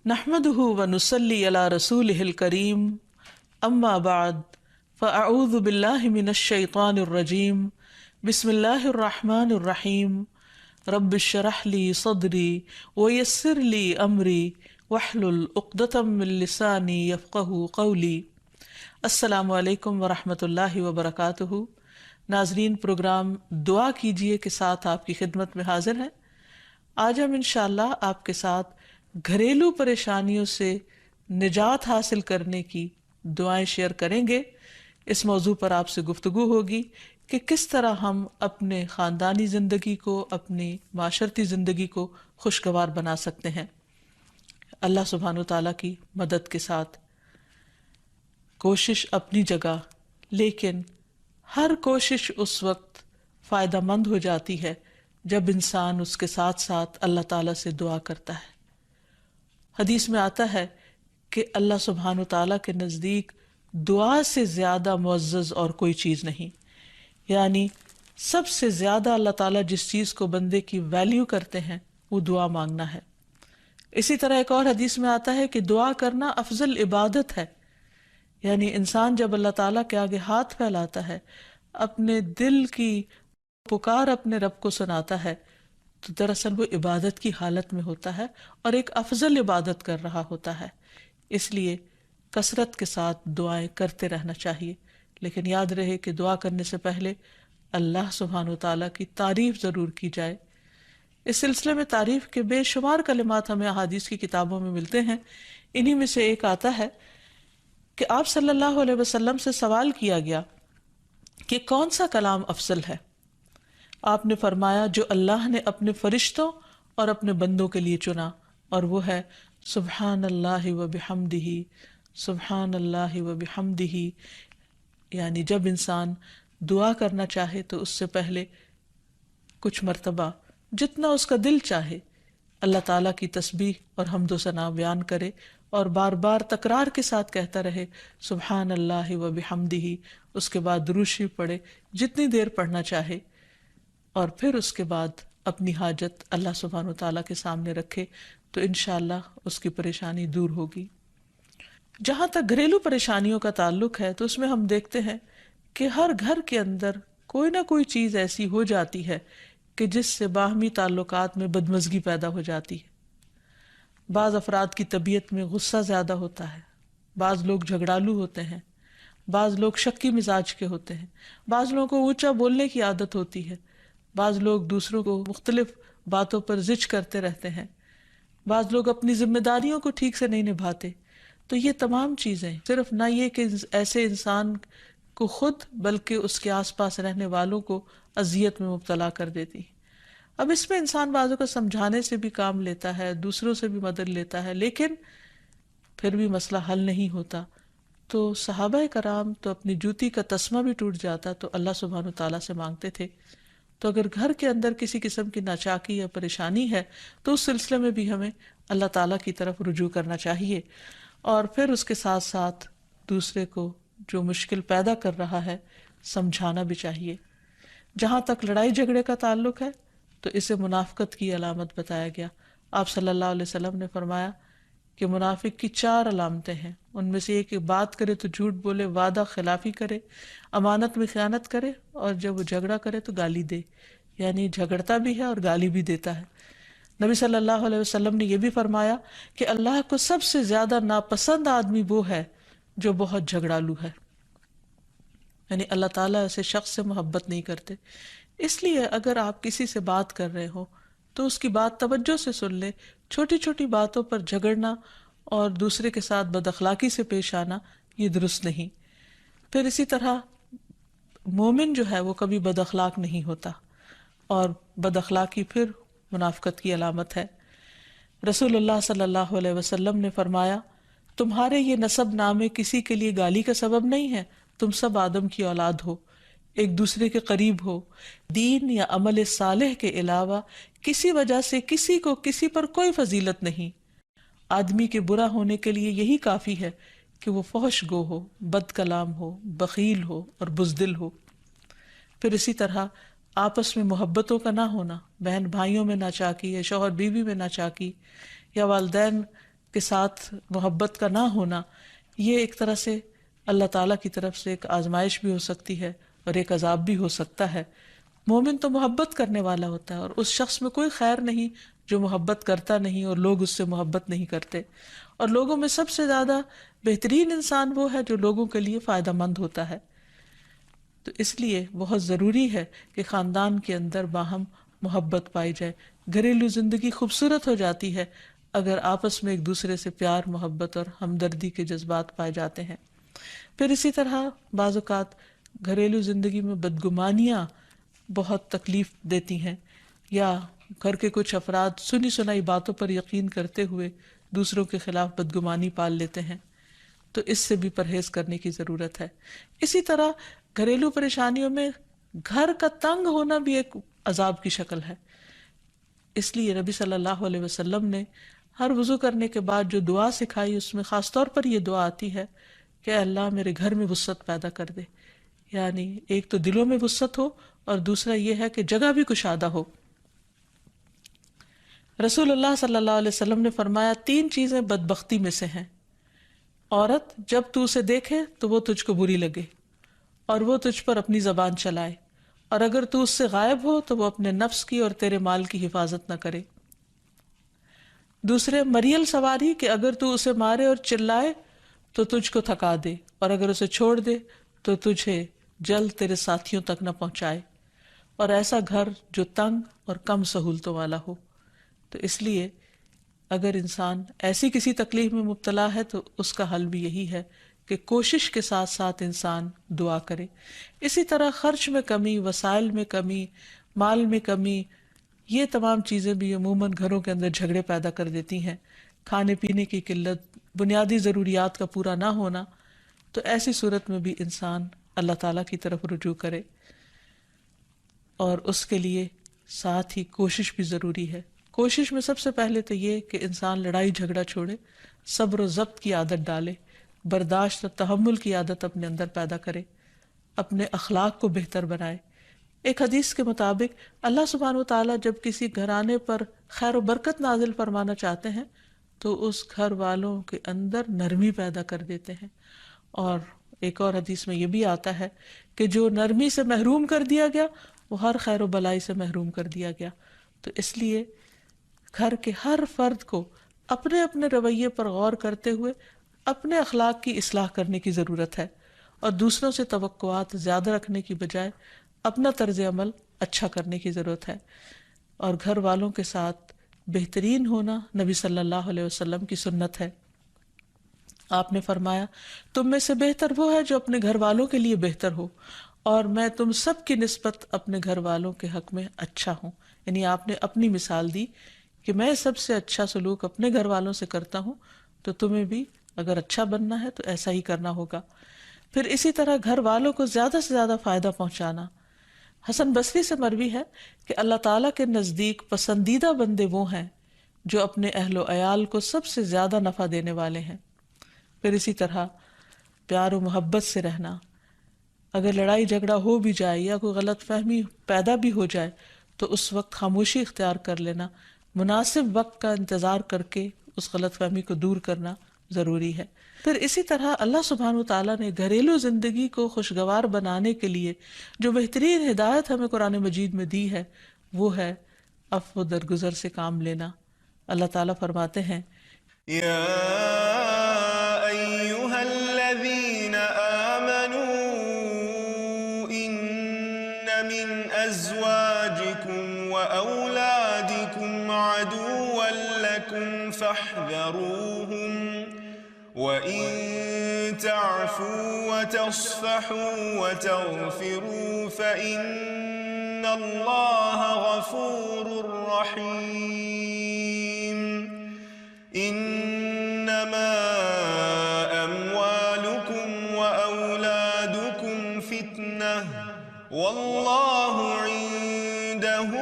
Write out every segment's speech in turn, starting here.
نحمده ونصلي على رسوله الكريم اما بعد فاعوذ بالله من الشيطان الرجيم بسم الله الرحمن الرحيم رب اشرح لي صدري ويسر لي امري واحلل عقدة من لساني يفقهوا قولي۔ السلام علیکم ورحمۃ اللہ وبرکاتہ۔ ناظرین، پروگرام دعا کیجئے کے ساتھ آپ کی خدمت میں حاضر ہیں۔ آج ہم انشاءاللہ آپ کے ساتھ گھریلو پریشانیوں سے نجات حاصل کرنے کی دعائیں شیئر کریں گے۔ اس موضوع پر آپ سے گفتگو ہوگی کہ کس طرح ہم اپنے خاندانی زندگی کو، اپنی معاشرتی زندگی کو خوشگوار بنا سکتے ہیں اللہ سبحانہ وتعالیٰ کی مدد کے ساتھ۔ کوشش اپنی جگہ، لیکن ہر کوشش اس وقت فائدہ مند ہو جاتی ہے جب انسان اس کے ساتھ ساتھ اللہ تعالیٰ سے دعا کرتا ہے۔ حدیث میں آتا ہے کہ اللہ سبحانہ وتعالیٰ کے نزدیک دعا سے زیادہ معزز اور کوئی چیز نہیں، یعنی سب سے زیادہ اللہ تعالیٰ جس چیز کو بندے کی ویلیو کرتے ہیں وہ دعا مانگنا ہے۔ اسی طرح ایک اور حدیث میں آتا ہے کہ دعا کرنا افضل عبادت ہے، یعنی انسان جب اللہ تعالیٰ کے آگے ہاتھ پھیلاتا ہے، اپنے دل کی پکار اپنے رب کو سناتا ہے، تو دراصل وہ عبادت کی حالت میں ہوتا ہے اور ایک افضل عبادت کر رہا ہوتا ہے۔ اس لیے کثرت کے ساتھ دعائیں کرتے رہنا چاہیے، لیکن یاد رہے کہ دعا کرنے سے پہلے اللہ سبحانہ وتعالیٰ کی تعریف ضرور کی جائے۔ اس سلسلے میں تعریف کے بے شمار کلمات ہمیں احادیث کی کتابوں میں ملتے ہیں۔ انہی میں سے ایک آتا ہے کہ آپ صلی اللہ علیہ وسلم سے سوال کیا گیا کہ کون سا کلام افضل ہے؟ آپ نے فرمایا جو اللہ نے اپنے فرشتوں اور اپنے بندوں کے لیے چنا، اور وہ ہے سبحان اللہ و بحمدہ، سبحان اللہ و بحمدہ۔ یعنی جب انسان دعا کرنا چاہے تو اس سے پہلے کچھ مرتبہ جتنا اس کا دل چاہے اللہ تعالیٰ کی تسبیح اور حمد و ثنا بیان کرے، اور بار بار تکرار کے ساتھ کہتا رہے سبحان اللہ و بحمدہ۔ اس کے بعد درود شریف پڑھے جتنی دیر پڑھنا چاہے، اور پھر اس کے بعد اپنی حاجت اللہ سبحانہ وتعالیٰ کے سامنے رکھے تو انشاءاللہ اس کی پریشانی دور ہوگی۔ جہاں تک گھریلو پریشانیوں کا تعلق ہے تو اس میں ہم دیکھتے ہیں کہ ہر گھر کے اندر کوئی نہ کوئی چیز ایسی ہو جاتی ہے کہ جس سے باہمی تعلقات میں بدمزگی پیدا ہو جاتی ہے۔ بعض افراد کی طبیعت میں غصہ زیادہ ہوتا ہے، بعض لوگ جھگڑالو ہوتے ہیں، بعض لوگ شکی مزاج کے ہوتے ہیں، بعض لوگوں کو اونچا بولنے کی عادت ہوتی ہے، بعض لوگ دوسروں کو مختلف باتوں پر زج کرتے رہتے ہیں، بعض لوگ اپنی ذمہ داریوں کو ٹھیک سے نہیں نبھاتے۔ تو یہ تمام چیزیں صرف نہ یہ کہ ایسے انسان کو خود بلکہ اس کے آس پاس رہنے والوں کو اذیت میں مبتلا کر دیتی۔ اب اس میں انسان بعضوں کو سمجھانے سے بھی کام لیتا ہے، دوسروں سے بھی مدد لیتا ہے، لیکن پھر بھی مسئلہ حل نہیں ہوتا۔ تو صحابہ کرام تو اپنی جوتی کا تسمہ بھی ٹوٹ جاتا تو اللہ سبحانہ تعالیٰ سے مانگتے تھے۔ تو اگر گھر کے اندر کسی قسم کی ناچاکی یا پریشانی ہے تو اس سلسلے میں بھی ہمیں اللہ تعالیٰ کی طرف رجوع کرنا چاہیے، اور پھر اس کے ساتھ ساتھ دوسرے کو جو مشکل پیدا کر رہا ہے سمجھانا بھی چاہیے۔ جہاں تک لڑائی جھگڑے کا تعلق ہے تو اسے منافقت کی علامت بتایا گیا۔ آپ صلی اللہ علیہ وسلم نے فرمایا کہ منافق کی 4 علامتیں ہیں، ان میں سے ایک بات کرے تو جھوٹ بولے، وعدہ خلافی کرے، امانت میں خیانت کرے، اور جب وہ جھگڑا کرے تو گالی دے، یعنی جھگڑتا بھی ہے اور گالی بھی دیتا ہے۔ نبی صلی اللہ علیہ وسلم نے یہ بھی فرمایا کہ اللہ کو سب سے زیادہ ناپسند آدمی وہ ہے جو بہت جھگڑالو ہے، یعنی اللہ تعالیٰ ایسے شخص سے محبت نہیں کرتے۔ اس لیے اگر آپ کسی سے بات کر رہے ہو تو اس کی بات توجہ سے سن لے۔ چھوٹی چھوٹی باتوں پر جھگڑنا اور دوسرے کے ساتھ بد اخلاقی سے پیش آنا یہ درست نہیں۔ پھر اسی طرح مومن جو ہے وہ کبھی بد اخلاق نہیں ہوتا، اور بد اخلاقی پھر منافقت کی علامت ہے۔ رسول اللہ صلی اللہ علیہ وسلم نے فرمایا تمہارے یہ نسب نامے کسی کے لیے گالی کا سبب نہیں ہے، تم سب آدم کی اولاد ہو، ایک دوسرے کے قریب ہو، دین یا عمل صالح کے علاوہ کسی وجہ سے کسی کو کسی پر کوئی فضیلت نہیں۔ آدمی کے برا ہونے کے لیے یہی کافی ہے کہ وہ فحش گو ہو، بد کلام ہو، بخیل ہو اور بزدل ہو۔ پھر اسی طرح آپس میں محبتوں کا نہ ہونا، بہن بھائیوں میں ناچاکی، یا شوہر بیوی میں ناچاکی، یا والدین کے ساتھ محبت کا نہ ہونا، یہ ایک طرح سے اللہ تعالیٰ کی طرف سے ایک آزمائش بھی ہو سکتی ہے اور ایک عذاب بھی ہو سکتا ہے۔ مومن تو محبت کرنے والا ہوتا ہے، اور اس شخص میں کوئی خیر نہیں جو محبت کرتا نہیں اور لوگ اس سے محبت نہیں کرتے، اور لوگوں میں سب سے زیادہ بہترین انسان وہ ہے جو لوگوں کے لیے فائدہ مند ہوتا ہے۔ تو اس لیے بہت ضروری ہے کہ خاندان کے اندر باہم محبت پائی جائے۔ گھریلو زندگی خوبصورت ہو جاتی ہے اگر آپس میں ایک دوسرے سے پیار، محبت اور ہمدردی کے جذبات پائے جاتے ہیں۔ پھر اسی طرح بعض اوقات گھریلو زندگی میں بدگمانیاں بہت تکلیف دیتی ہیں، یا گھر کے کچھ افراد سنی سنائی باتوں پر یقین کرتے ہوئے دوسروں کے خلاف بدگمانی پال لیتے ہیں، تو اس سے بھی پرہیز کرنے کی ضرورت ہے۔ اسی طرح گھریلو پریشانیوں میں گھر کا تنگ ہونا بھی ایک عذاب کی شکل ہے۔ اس لیے نبی صلی اللہ علیہ وسلم نے ہر وضو کرنے کے بعد جو دعا سکھائی، اس میں خاص طور پر یہ دعا آتی ہے کہ اے اللہ میرے گھر میں وسعت پیدا کر دے، یعنی ایک تو دلوں میں وسعت ہو، اور دوسرا یہ ہے کہ جگہ بھی کشادہ ہو۔ رسول اللہ صلی اللہ علیہ وسلم نے فرمایا 3 چیزیں بدبختی میں سے ہیں۔ عورت جب تو اسے دیکھے تو وہ تجھ کو بری لگے، اور وہ تجھ پر اپنی زبان چلائے، اور اگر تو اس سے غائب ہو تو وہ اپنے نفس کی اور تیرے مال کی حفاظت نہ کرے۔ دوسرے، مریل سواری کہ اگر تو اسے مارے اور چلائے تو تجھ کو تھکا دے، اور اگر اسے چھوڑ دے تو تجھے جلد تیرے ساتھیوں تک نہ پہنچائے، اور ایسا گھر جو تنگ اور کم سہولتوں والا ہو۔ تو اس لیے اگر انسان ایسی کسی تکلیف میں مبتلا ہے تو اس کا حل بھی یہی ہے کہ کوشش کے ساتھ ساتھ انسان دعا کرے۔ اسی طرح خرچ میں کمی، وسائل میں کمی، مال میں کمی، یہ تمام چیزیں بھی عموماً گھروں کے اندر جھگڑے پیدا کر دیتی ہیں۔ کھانے پینے کی قلت، بنیادی ضروریات کا پورا نہ ہونا، تو ایسی صورت میں بھی انسان اللہ تعالیٰ کی طرف رجوع کرے، اور اس کے لیے ساتھ ہی کوشش بھی ضروری ہے۔ کوشش میں سب سے پہلے تو یہ کہ انسان لڑائی جھگڑا چھوڑے، صبر و ضبط کی عادت ڈالے، برداشت اور تحمل کی عادت اپنے اندر پیدا کرے، اپنے اخلاق کو بہتر بنائے۔ ایک حدیث کے مطابق اللہ سبحانہ و تعالیٰ جب کسی گھرانے پر خیر و برکت نازل فرمانا چاہتے ہیں تو اس گھر والوں کے اندر نرمی پیدا کر دیتے ہیں، اور ایک اور حدیث میں یہ بھی آتا ہے کہ جو نرمی سے محروم کر دیا گیا وہ ہر خیر و بلائی سے محروم کر دیا گیا۔ تو اس لیے گھر کے ہر فرد کو اپنے اپنے رویے پر غور کرتے ہوئے اپنے اخلاق کی اصلاح کرنے کی ضرورت ہے، اور دوسروں سے توقعات زیادہ رکھنے کی بجائے اپنا طرز عمل اچھا کرنے کی ضرورت ہے۔ اور گھر والوں کے ساتھ بہترین ہونا نبی صلی اللہ علیہ وسلم کی سنت ہے۔ آپ نے فرمایا تم میں سے بہتر وہ ہے جو اپنے گھر والوں کے لیے بہتر ہو، اور میں تم سب کی نسبت اپنے گھر والوں کے حق میں اچھا ہوں۔ یعنی آپ نے اپنی مثال دی کہ میں سب سے اچھا سلوک اپنے گھر والوں سے کرتا ہوں، تو تمہیں بھی اگر اچھا بننا ہے تو ایسا ہی کرنا ہوگا۔ پھر اسی طرح گھر والوں کو زیادہ سے زیادہ فائدہ پہنچانا۔ حسن بصری سے مروی ہے کہ اللہ تعالیٰ کے نزدیک پسندیدہ بندے وہ ہیں جو اپنے اہل و عیال کو سب سے زیادہ نفع دینے والے ہیں۔ پھر اسی طرح پیار و محبت سے رہنا۔ اگر لڑائی جھگڑا ہو بھی جائے یا کوئی غلط فہمی پیدا بھی ہو جائے تو اس وقت خاموشی اختیار کر لینا، مناسب وقت کا انتظار کر کے اس غلط فہمی کو دور کرنا ضروری ہے۔ پھر اسی طرح اللہ سبحانہ وتعالیٰ نے گھریلو زندگی کو خوشگوار بنانے کے لیے جو بہترین ہدایت ہمیں قرآن مجید میں دی ہے وہ ہے عفو و درگزر سے کام لینا۔ اللہ تعالیٰ فرماتے ہیں یا ایہا الذین آمنوا ان من ازواجکم و اولادکم عدوا لکم فاحذروہم وَإِن تَعْفُوا وَتَصْفَحُوا وَتَغْفِرُوا فَإِنَّ اللَّهَ غَفُورٌ رَّحِيمٌ إِنَّمَا أَمْوَالُكُمْ وَأَوْلَادُكُمْ فِتْنَةٌ وَاللَّهُ عِندَهُ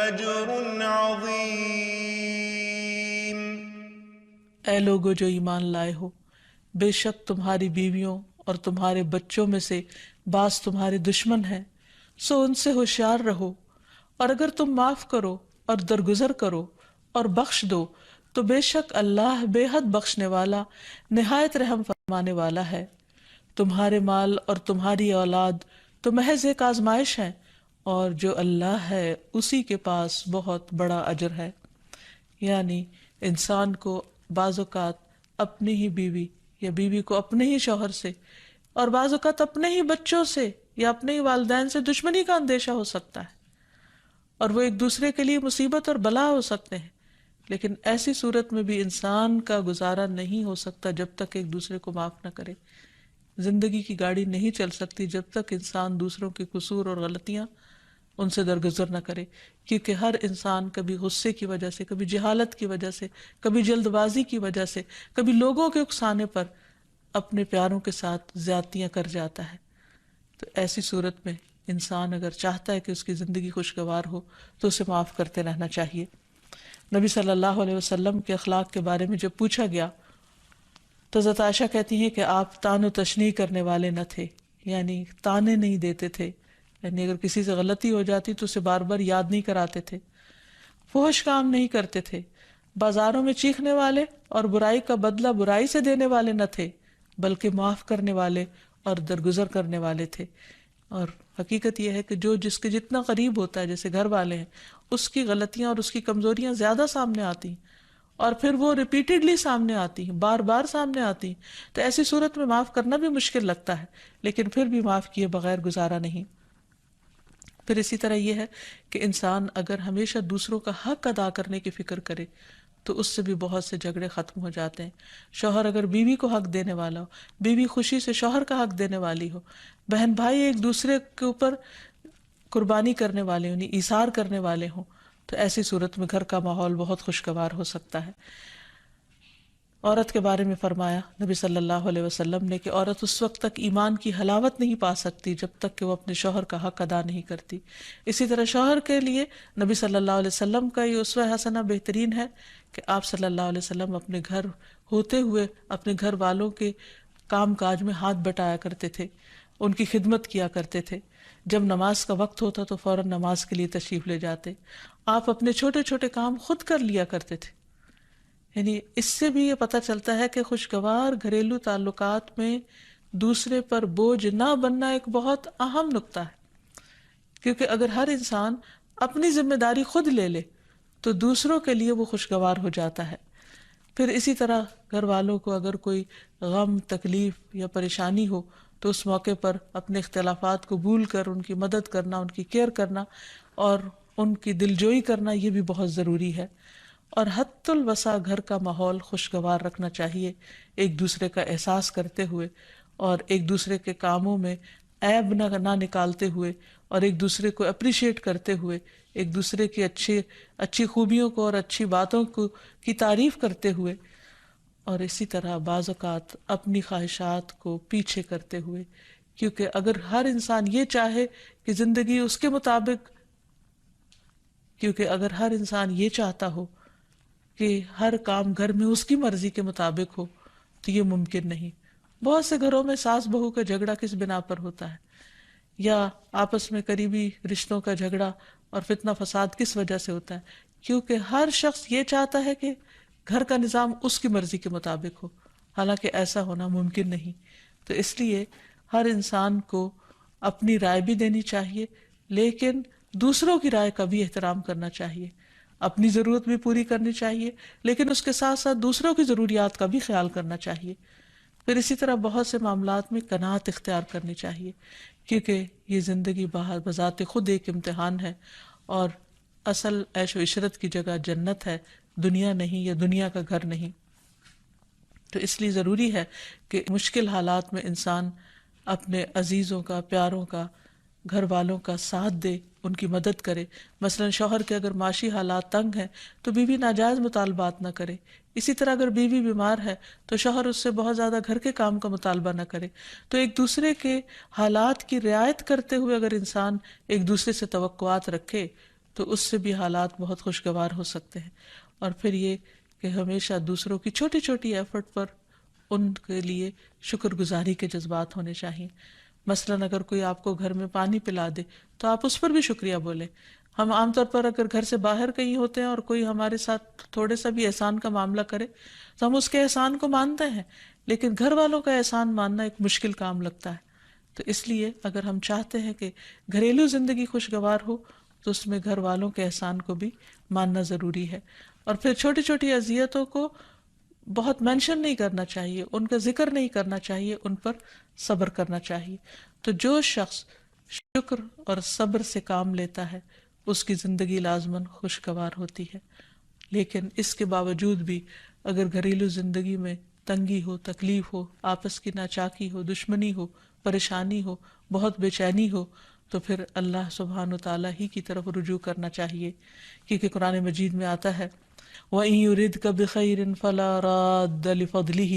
أَجْرٌ عَظِيمٌ۔ اے لوگو جو ایمان لائے ہو، بے شک تمہاری بیویوں اور تمہارے بچوں میں سے بعض تمہارے دشمن ہیں، سو ان سے ہوشیار رہو، اور اگر تم معاف کرو اور درگزر کرو اور بخش دو تو بے شک اللہ بے حد بخشنے والا نہایت رحم فرمانے والا ہے۔ تمہارے مال اور تمہاری اولاد تو محض ایک آزمائش ہے، اور جو اللہ ہے اسی کے پاس بہت بڑا اجر ہے۔ یعنی انسان کو بعض اوقات اپنی ہی بیوی یا بیوی کو اپنے ہی شوہر سے، اور بعض اوقات اپنے ہی بچوں سے یا اپنے ہی والدین سے دشمنی کا اندیشہ ہو سکتا ہے، اور وہ ایک دوسرے کے لیے مصیبت اور بلا ہو سکتے ہیں، لیکن ایسی صورت میں بھی انسان کا گزارا نہیں ہو سکتا جب تک ایک دوسرے کو معاف نہ کرے۔ زندگی کی گاڑی نہیں چل سکتی جب تک انسان دوسروں کے قصور اور غلطیاں ان سے درگزر نہ کرے، کیونکہ ہر انسان کبھی غصے کی وجہ سے، کبھی جہالت کی وجہ سے، کبھی جلد بازی کی وجہ سے، کبھی لوگوں کے اکسانے پر اپنے پیاروں کے ساتھ زیادتیاں کر جاتا ہے۔ تو ایسی صورت میں انسان اگر چاہتا ہے کہ اس کی زندگی خوشگوار ہو تو اسے معاف کرتے رہنا چاہیے۔ نبی صلی اللہ علیہ وسلم کے اخلاق کے بارے میں جب پوچھا گیا تو حضرت عائشہ کہتی ہیں کہ آپ طعن و تشنیع کرنے والے نہ تھے، یعنی طعنے نہیں دیتے تھے، یعنی اگر کسی سے غلطی ہو جاتی تو اسے بار بار یاد نہیں کراتے تھے، فحش کام نہیں کرتے تھے، بازاروں میں چیخنے والے اور برائی کا بدلہ برائی سے دینے والے نہ تھے، بلکہ معاف کرنے والے اور درگزر کرنے والے تھے۔ اور حقیقت یہ ہے کہ جو جس کے جتنا قریب ہوتا ہے، جیسے گھر والے ہیں، اس کی غلطیاں اور اس کی کمزوریاں زیادہ سامنے آتی ہیں، اور پھر وہ ریپیٹڈلی سامنے آتی ہیں، بار بار سامنے آتی ہیں، تو ایسی صورت میں معاف کرنا بھی مشکل لگتا ہے، لیکن پھر بھی معاف کیے بغیر گزارا نہیں۔ پھر اسی طرح یہ ہے کہ انسان اگر ہمیشہ دوسروں کا حق ادا کرنے کی فکر کرے تو اس سے بھی بہت سے جھگڑے ختم ہو جاتے ہیں۔ شوہر اگر بیوی کو حق دینے والا ہو، بیوی خوشی سے شوہر کا حق دینے والی ہو، بہن بھائی ایک دوسرے کے اوپر قربانی کرنے والے ہوں، ایثار کرنے والے ہوں، تو ایسی صورت میں گھر کا ماحول بہت خوشگوار ہو سکتا ہے۔ عورت کے بارے میں فرمایا نبی صلی اللہ علیہ وسلم نے کہ عورت اس وقت تک ایمان کی حلاوت نہیں پا سکتی جب تک کہ وہ اپنے شوہر کا حق ادا نہیں کرتی۔ اسی طرح شوہر کے لیے نبی صلی اللہ علیہ وسلم کا یہ اسوہ حسنہ بہترین ہے کہ آپ صلی اللہ علیہ وسلم اپنے گھر ہوتے ہوئے اپنے گھر والوں کے کام کاج میں ہاتھ بٹایا کرتے تھے، ان کی خدمت کیا کرتے تھے۔ جب نماز کا وقت ہوتا تو فوراً نماز کے لیے تشریف لے جاتے۔ آپ اپنے چھوٹے چھوٹے کام خود کر لیا کرتے تھے۔ یعنی اس سے بھی یہ پتہ چلتا ہے کہ خوشگوار گھریلو تعلقات میں دوسرے پر بوجھ نہ بننا ایک بہت اہم نقطہ ہے، کیونکہ اگر ہر انسان اپنی ذمہ داری خود لے لے تو دوسروں کے لیے وہ خوشگوار ہو جاتا ہے۔ پھر اسی طرح گھر والوں کو اگر کوئی غم، تکلیف یا پریشانی ہو تو اس موقع پر اپنے اختلافات کو بھول کر ان کی مدد کرنا، ان کی کیئر کرنا اور ان کی دلجوئی کرنا، یہ بھی بہت ضروری ہے۔ اور حد الوسع گھر کا ماحول خوشگوار رکھنا چاہیے، ایک دوسرے کا احساس کرتے ہوئے اور ایک دوسرے کے کاموں میں عیب نہ نکالتے ہوئے اور ایک دوسرے کو اپریشیٹ کرتے ہوئے، ایک دوسرے کی اچھی خوبیوں کو اور اچھی باتوں کی تعریف کرتے ہوئے، اور اسی طرح بعض اوقات اپنی خواہشات کو پیچھے کرتے ہوئے، کیونکہ اگر ہر انسان یہ چاہے کہ زندگی اس کے مطابق، کیونکہ اگر ہر انسان یہ چاہتا ہو کہ ہر کام گھر میں اس کی مرضی کے مطابق ہو تو یہ ممکن نہیں۔ بہت سے گھروں میں ساس بہو کا جھگڑا کس بنا پر ہوتا ہے، یا آپس میں قریبی رشتوں کا جھگڑا اور فتنہ فساد کس وجہ سے ہوتا ہے؟ کیونکہ ہر شخص یہ چاہتا ہے کہ گھر کا نظام اس کی مرضی کے مطابق ہو، حالانکہ ایسا ہونا ممکن نہیں۔ تو اس لیے ہر انسان کو اپنی رائے بھی دینی چاہیے، لیکن دوسروں کی رائے کا بھی احترام کرنا چاہیے، اپنی ضرورت بھی پوری کرنی چاہیے، لیکن اس کے ساتھ ساتھ دوسروں کی ضروریات کا بھی خیال کرنا چاہیے۔ پھر اسی طرح بہت سے معاملات میں قناعت اختیار کرنی چاہیے، کیونکہ یہ زندگی بذات خود ایک امتحان ہے، اور اصل عیش و عشرت کی جگہ جنت ہے، دنیا نہیں، یا دنیا کا گھر نہیں۔ تو اس لیے ضروری ہے کہ مشکل حالات میں انسان اپنے عزیزوں کا، پیاروں کا، گھر والوں کا ساتھ دے، ان کی مدد کرے۔ مثلا شوہر کے اگر معاشی حالات تنگ ہیں تو بیوی ناجائز مطالبات نہ کرے، اسی طرح اگر بیوی بیمار ہے تو شوہر اس سے بہت زیادہ گھر کے کام کا مطالبہ نہ کرے۔ تو ایک دوسرے کے حالات کی رعایت کرتے ہوئے اگر انسان ایک دوسرے سے توقعات رکھے تو اس سے بھی حالات بہت خوشگوار ہو سکتے ہیں۔ اور پھر یہ کہ ہمیشہ دوسروں کی چھوٹی چھوٹی ایفرٹ پر ان کے لیے شکر گزاری کے جذبات ہونے چاہیے۔ مثلاً اگر کوئی آپ کو گھر میں پانی پلا دے تو آپ اس پر بھی شکریہ بولیں۔ ہم عام طور پر اگر گھر سے باہر کہیں ہوتے ہیں اور کوئی ہمارے ساتھ تھوڑے سا بھی احسان کا معاملہ کرے تو ہم اس کے احسان کو مانتے ہیں، لیکن گھر والوں کا احسان ماننا ایک مشکل کام لگتا ہے. تو اس لیے اگر ہم چاہتے ہیں کہ گھریلو زندگی خوشگوار ہو تو اس میں گھر والوں کے احسان کو بھی ماننا ضروری ہے. اور پھر چھوٹی چھوٹی اذیتوں کو بہت مینشن نہیں کرنا چاہیے، ان کا ذکر نہیں کرنا چاہیے، ان پر صبر کرنا چاہیے. تو جو شخص شکر اور صبر سے کام لیتا ہے اس کی زندگی لازماً خوشگوار ہوتی ہے. لیکن اس کے باوجود بھی اگر گھریلو زندگی میں تنگی ہو، تکلیف ہو، آپس کی ناچاکی ہو، دشمنی ہو، پریشانی ہو، بہت بے چینی ہو، تو پھر اللہ سبحانہ وتعالیٰ ہی کی طرف رجوع کرنا چاہیے. کیونکہ قرآن مجید میں آتا ہے وَإِن يُرِدْكَ بِخَيْرٍ فَلَا رَادَّ لِفَضْلِهِ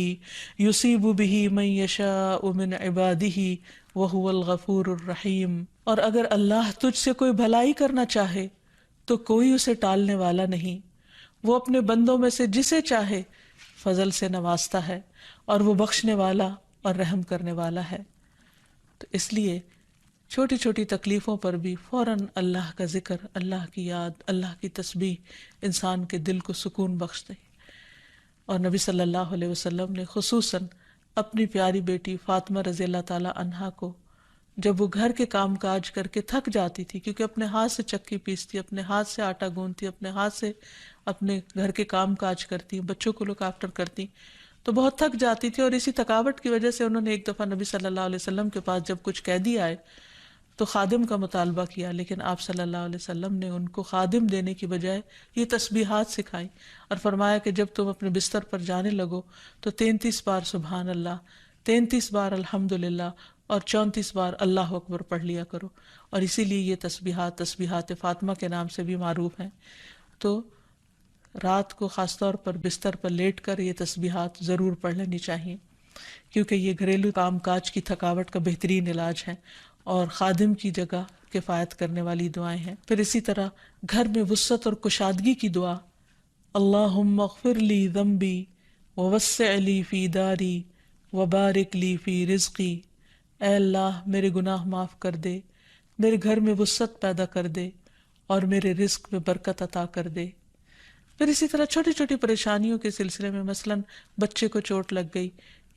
يُصِيبُ بِهِ مَن يَشَاءُ مِنْ عِبَادِهِ وَهُوَ الْغَفُورُ الرَّحِيمُ. اور اگر اللہ تجھ سے کوئی بھلائی کرنا چاہے تو کوئی اسے ٹالنے والا نہیں، وہ اپنے بندوں میں سے جسے چاہے فضل سے نوازتا ہے اور وہ بخشنے والا اور رحم کرنے والا ہے. تو اس لیے چھوٹی چھوٹی تکلیفوں پر بھی فوراً اللہ کا ذکر، اللہ کی یاد، اللہ کی تسبیح انسان کے دل کو سکون بخش دے. اور نبی صلی اللہ علیہ وسلم نے خصوصاً اپنی پیاری بیٹی فاطمہ رضی اللہ تعالی عنہا کو جب وہ گھر کے کام کاج کر کے تھک جاتی تھی، کیونکہ اپنے ہاتھ سے چکی پیستی، اپنے ہاتھ سے آٹا گوندتی، اپنے ہاتھ سے اپنے گھر کے کام کاج کرتی، بچوں کو لک آفٹر کرتی، تو بہت تھک جاتی تھی. اور اسی تھکاوٹ کی وجہ سے انہوں نے ایک دفعہ نبی صلی اللہ علیہ وسلم کے پاس جب کچھ قیدی آئے تو خادم کا مطالبہ کیا، لیکن آپ صلی اللہ علیہ وسلم نے ان کو خادم دینے کی بجائے یہ تسبیحات سکھائی اور فرمایا کہ جب تم اپنے بستر پر جانے لگو تو 33 بار سبحان اللہ، 33 بار الحمدللہ اور 34 بار اللہ اکبر پڑھ لیا کرو. اور اسی لیے یہ تسبیحات فاطمہ کے نام سے بھی معروف ہیں. تو رات کو خاص طور پر بستر پر لیٹ کر یہ تسبیحات ضرور پڑھ لینی چاہیے، کیونکہ یہ گھریلو کام کاج کی تھکاوٹ کا بہترین علاج ہے اور خادم کی جگہ کفایت کرنے والی دعائیں ہیں. پھر اسی طرح گھر میں وسعت اور کشادگی کی دعا، اللہم اغفر لی ذنبی ووسع لی فی داری وبارک لی فی رزقی. اے اللہ میرے گناہ معاف کر دے، میرے گھر میں وسعت پیدا کر دے اور میرے رزق میں برکت عطا کر دے. پھر اسی طرح چھوٹی چھوٹی پریشانیوں کے سلسلے میں مثلاً بچے کو چوٹ لگ گئی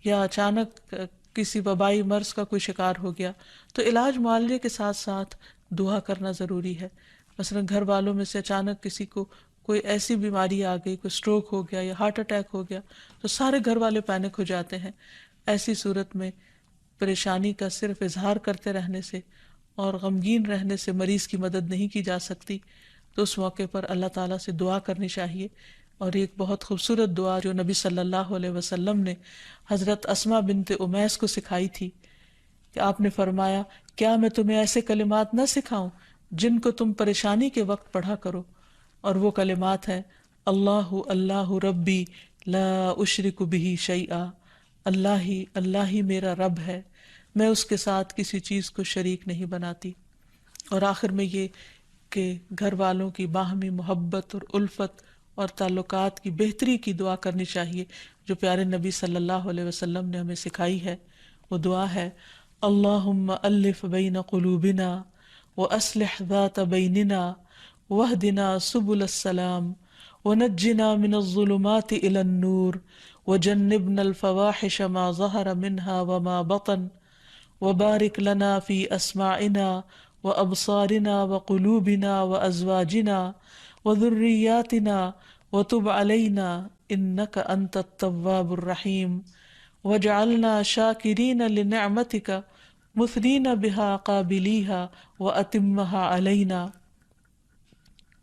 یا اچانک کسی وبائی مرض کا کوئی شکار ہو گیا تو علاج معالجے کے ساتھ ساتھ دعا کرنا ضروری ہے. مثلاً گھر والوں میں سے اچانک کسی کو کوئی ایسی بیماری آ گئی، کوئی سٹروک ہو گیا یا ہارٹ اٹیک ہو گیا تو سارے گھر والے پینک ہو جاتے ہیں. ایسی صورت میں پریشانی کا صرف اظہار کرتے رہنے سے اور غمگین رہنے سے مریض کی مدد نہیں کی جا سکتی. تو اس موقع پر اللہ تعالیٰ سے دعا کرنی چاہیے. اور ایک بہت خوبصورت دعا جو نبی صلی اللہ علیہ وسلم نے حضرت اسماء بنت امیس کو سکھائی تھی کہ آپ نے فرمایا کیا میں تمہیں ایسے کلمات نہ سکھاؤں جن کو تم پریشانی کے وقت پڑھا کرو. اور وہ کلمات ہیں اللہ اللہ ربی لا اشرک بہ شیئا، اللہ ہی میرا رب ہے، میں اس کے ساتھ کسی چیز کو شریک نہیں بناتی. اور آخر میں یہ کہ گھر والوں کی باہمی محبت اور الفت اور تعلقات کی بہتری کی دعا کرنی چاہیے جو پیارے نبی صلی اللہ علیہ وسلم نے ہمیں سکھائی ہے. وہ دعا ہے اللہم الف بین قلوبنا واصلح ذات بیننا واہدنا سبل السلام ونجنا من الظلمات الى النور وجنبنا الفواحش ما ظہر منها وما بطن وبارک لنا فی اسماعنا وابصارنا وقلوبنا وازواجنا وذریاتنا وتب علینا انک انت التواب الرحیم وجعلنا شاکرین لنعمتک مثنین بها قابلیہا واتمہا علینا.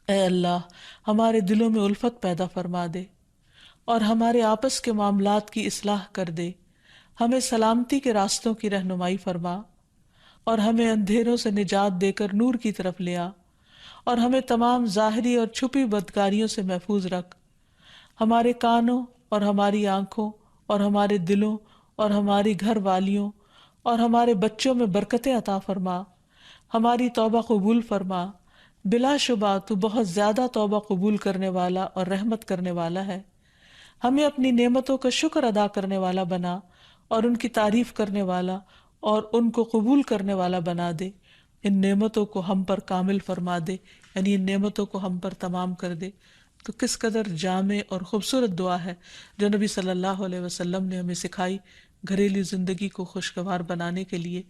اے اللہ ہمارے دلوں میں الفت پیدا فرما دے اور ہمارے آپس کے معاملات کی اصلاح کر دے، ہمیں سلامتی کے راستوں کی رہنمائی فرما اور ہمیں اندھیروں سے نجات دے کر نور کی طرف لے آ اور ہمیں تمام ظاہری اور چھپی بدکاریوں سے محفوظ رکھ. ہمارے کانوں اور ہماری آنکھوں اور ہمارے دلوں اور ہماری گھر والیوں اور ہمارے بچوں میں برکتیں عطا فرما، ہماری توبہ قبول فرما. بلا شبہ تو بہت زیادہ توبہ قبول کرنے والا اور رحمت کرنے والا ہے. ہمیں اپنی نعمتوں کا شکر ادا کرنے والا بنا اور ان کی تعریف کرنے والا اور ان کو قبول کرنے والا بنا دے. ان نعمتوں کو ہم پر کامل فرما دے، یعنی ان نعمتوں کو ہم پر تمام کر دے۔ تو کس قدر جامع اور خوبصورت دعا ہے جو نبی صلی اللہ علیہ وسلم نے ہمیں سکھائی۔ گھریلو زندگی کو خوشگوار بنانے کے لیے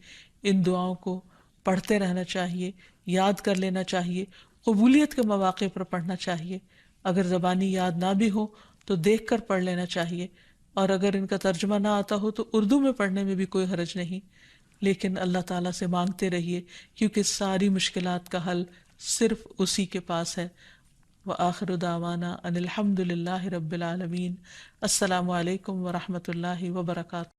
ان دعاؤں کو پڑھتے رہنا چاہیے، یاد کر لینا چاہیے، قبولیت کے مواقع پر پڑھنا چاہیے۔ اگر زبانی یاد نہ بھی ہو تو دیکھ کر پڑھ لینا چاہیے، اور اگر ان کا ترجمہ نہ آتا ہو تو اردو میں پڑھنے میں بھی کوئی حرج نہیں، لیکن اللہ تعالیٰ سے مانگتے رہیے کیونکہ ساری مشکلات کا حل صرف اسی کے پاس ہے۔ وآخر دعوانا ان الحمد للہ رب العالمین۔ السلام علیکم ورحمۃ اللہ وبرکاتہ۔